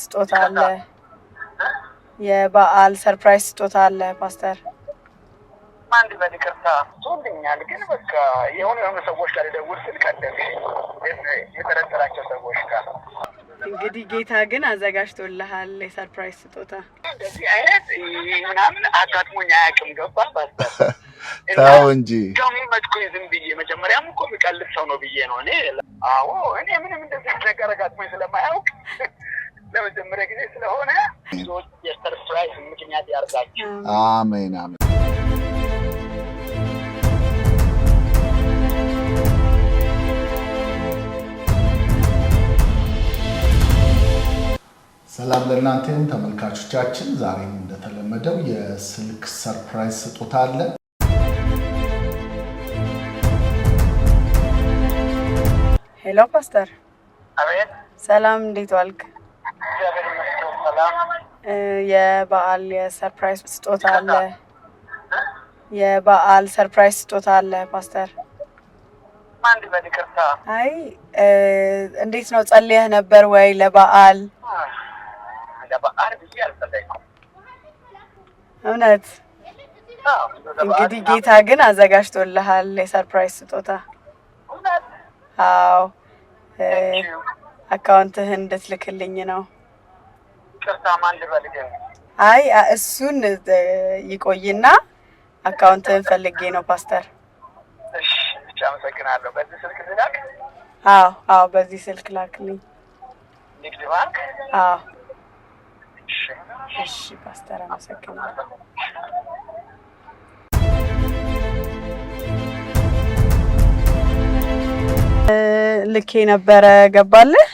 ስጦታ አለ። የበዓል ሰርፕራይዝ ስጦታ አለ ፓስተር። አንድ በልቅርታ ቶልኛል ግን በቃ የሆነ ሰዎች ጋር ደውል ስል ቀደም የተረጠራቸው ሰዎች ጋር እንግዲህ ጌታ ግን አዘጋጅቶልሃል የሰርፕራይዝ ስጦታ። እንደዚህ አይነት ምናምን አጋጥሞኝ አያውቅም። ገባ ፓስተር? ታው እንጂ ደግሞ መጥኩኝ ዝም ብዬ መጀመሪያም እኮ የሚቀልድ ሰው ነው ብዬ ነው እኔ። አዎ እኔ ምንም እንደዚህ ነገር አጋጥሞኝ ስለማያውቅ ለመጀመሪያ ጊዜ ስለሆነ ብዙዎች የሰርፕራይዝ ምክንያት ያርጋችሁ። አሜን አሜን። ሰላም ለእናንተ ተመልካቾቻችን፣ ዛሬም እንደተለመደው የስልክ ሰርፕራይዝ ስጦታ አለ። ሄሎ ፓስተር። አቤት። ሰላም እንዴት ዋልክ? ሰላም። የበዓል የሰርፕራይዝ ስጦታ አለ። የበዓል ሰርፕራይዝ ስጦታ አለ ፓስተር። አንድ በልቅርታ አይ እንዴት ነው ጸልየህ ነበር ወይ ለበዓል? ለበዓል ብዬ አልጸለይኩም። እውነት? እንግዲህ ጌታ ግን አዘጋጅቶልሃል የሰርፕራይዝ ስጦታ። አዎ አካውንትህን እንድትልክልኝ ነው። ቅርታ ማን ልበልህ? አይ እሱን ይቆይና አካውንትህን ፈልጌ ነው ፓስተር። እሺ ብቻ አመሰግናለሁ። በዚህ ስልክ ልላክ? አዎ በዚህ ስልክ ላክልኝ። ንግድ ባንክ? አዎ። እሺ ፓስተር አመሰግናለሁ። ልኬ ነበረ ገባልህ?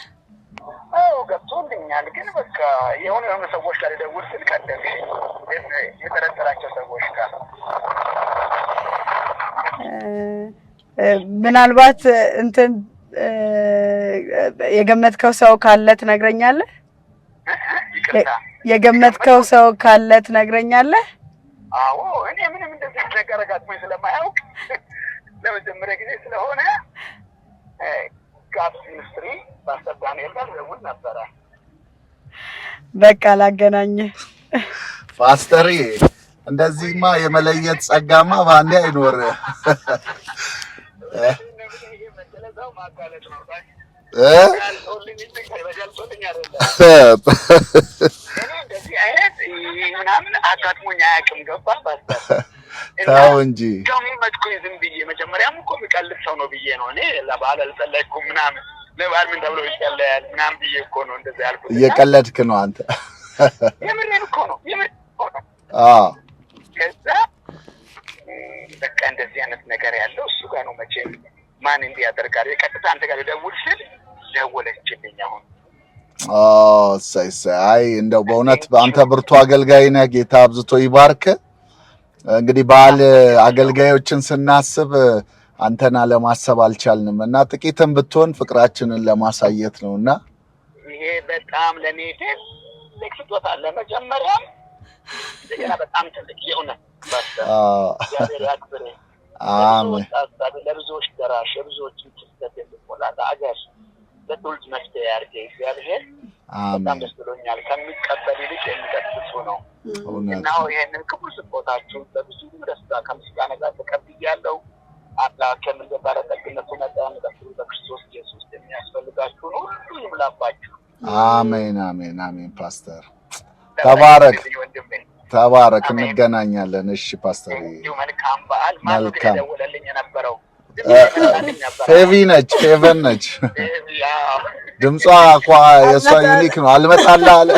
አዎ ገብቶልኛል። ግን በቃ የሆነ ሰዎች ጋር ደውል ስል ቀደም የተረጠራቸው ሰዎች ጋር ምናልባት እንትን የገመትከው ሰው ካለ ትነግረኛለህ? የገመትከው ሰው ካለ ትነግረኛለህ? አዎ እኔ ምንም እንደዚህ ነገር አጋጥሞኝ ስለማያውቅ ለመጀመሪያ ጊዜ ስለሆነ ጋፕ ሚኒስትሪ ፓስተር ዳንኤል ጋር ደውል ነበረ። በቃ ላገናኝህ። ፓስተር እንደዚህማ የመለየት ጸጋማ ባንዴ አይኖር። እንደዚህ አይነት ምናምን አጋጥሞኝ አያውቅም። ገባ ፓስተር? ታው እንጂ ደግሞ መጥኩኝ ዝም ብዬ መጀመሪያም እኮ የሚቀልድ ሰው ነው ብዬ ነው እኔ። ለበዓል አልጸለይኩም ምናምን። ለበዓል ምን ተብሎ ይጸለያል ምናምን ብዬ እኮ ነው እንደዚህ ያልኩት። እየቀለድክ ነው አንተ። የምሬን እኮ ነው። አዎ ከዛ በቃ እንደዚህ አይነት ነገር ያለው እሱ ጋር ነው። መቼም ማን እንዲህ ያደርጋል? የቀጥታ አንተ ጋር ደውል ስል ደወለችልኝ አሁን። አይ እንደው በእውነት አንተ ብርቱ አገልጋይ ነህ። ጌታ አብዝቶ ይባርክ። እንግዲህ በዓል አገልጋዮችን ስናስብ አንተና ለማሰብ አልቻልንም እና ጥቂትም ብትሆን ፍቅራችንን ለማሳየት ነውና ይሄ በጣም ለኔ ትልቅ ስጦታ ለመጀመሪያም እንደገና በጣም ትልቅ የሆነ እግዚአብሔር ያክብር። አሜን። ለብዙዎች ደራሽ የብዙዎችን ክስተት የሚሞላ ለአገር ለትውልድ መፍትሄ ያድርግ እግዚአብሔር። በጣም ደስ ብሎኛል። ከሚቀበል ይልቅ የሚቀጥሱ ነው እና ይሄንን ክቡር ስጦታችሁን በብዙ ደስታ ከምስጋና ጋር ተቀብያለሁ። አምላክ ከሚገባ ለጠግነቱ መጠን በክርስቶስ ኢየሱስ የሚያስፈልጋችሁን ሁሉ ይምላባችሁ። አሜን አሜን አሜን። ፓስተር ተባረክ ተባረክ። እንገናኛለን። እሺ ፓስተር መልካም በዓል። ማን ደወለልኝ የነበረው? ፌቨን ነች። ድምጿ እኮ የሷ ዩኒክ ነው። አልመጣልህ አለ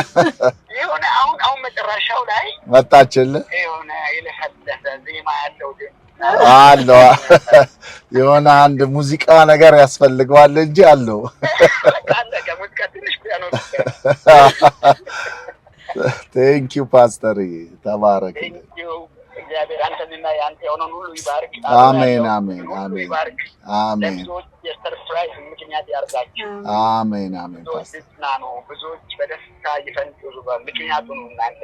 የሆነ አሁን መጨረሻው ላይ መጣችልህ። የሆነ የለፈለፈ ዜማ ያለው አለው የሆነ አንድ ሙዚቃ ነገር ያስፈልገዋል እንጂ አለው። ቴንክ ዩ ፓስተር ተባረክ። እግዚአብሔር አንተንና ያንተ የሆነውን ሁሉ ይባርክ። አሜን አሜን አሜን አሜን። ብዙዎች የሰርፕራይዝ ምክንያት ያርጋችሁ። አሜን አሜን። ብዙዎች በደስታ ይፈንጥዙ ምክንያቱ ነው እናንተ።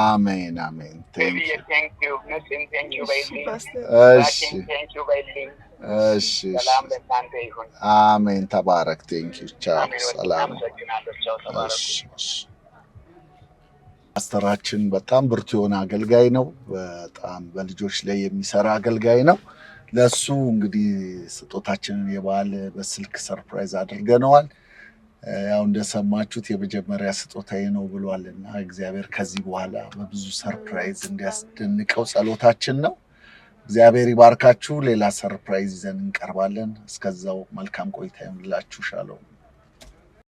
አሜን አሜን። ቴንክ ዩ እሺ ሰላም ለእናንተ ይሁን። አሜን። ተባረክ። ቴንኪው። ቻው። ሰላም። ፓስተራችን በጣም ብርቱ የሆነ አገልጋይ ነው። በጣም በልጆች ላይ የሚሰራ አገልጋይ ነው። ለሱ እንግዲህ ስጦታችንን የበዓል በስልክ ሰርፕራይዝ አድርገነዋል። ያው እንደሰማችሁት የመጀመሪያ ስጦታዬ ነው ብሏልና እግዚአብሔር ከዚህ በኋላ በብዙ ሰርፕራይዝ እንዲያስደንቀው ጸሎታችን ነው። እግዚአብሔር ይባርካችሁ። ሌላ ሰርፕራይዝ ይዘን እንቀርባለን። እስከዛው መልካም ቆይታ ይሁንላችሁ። ሻሎም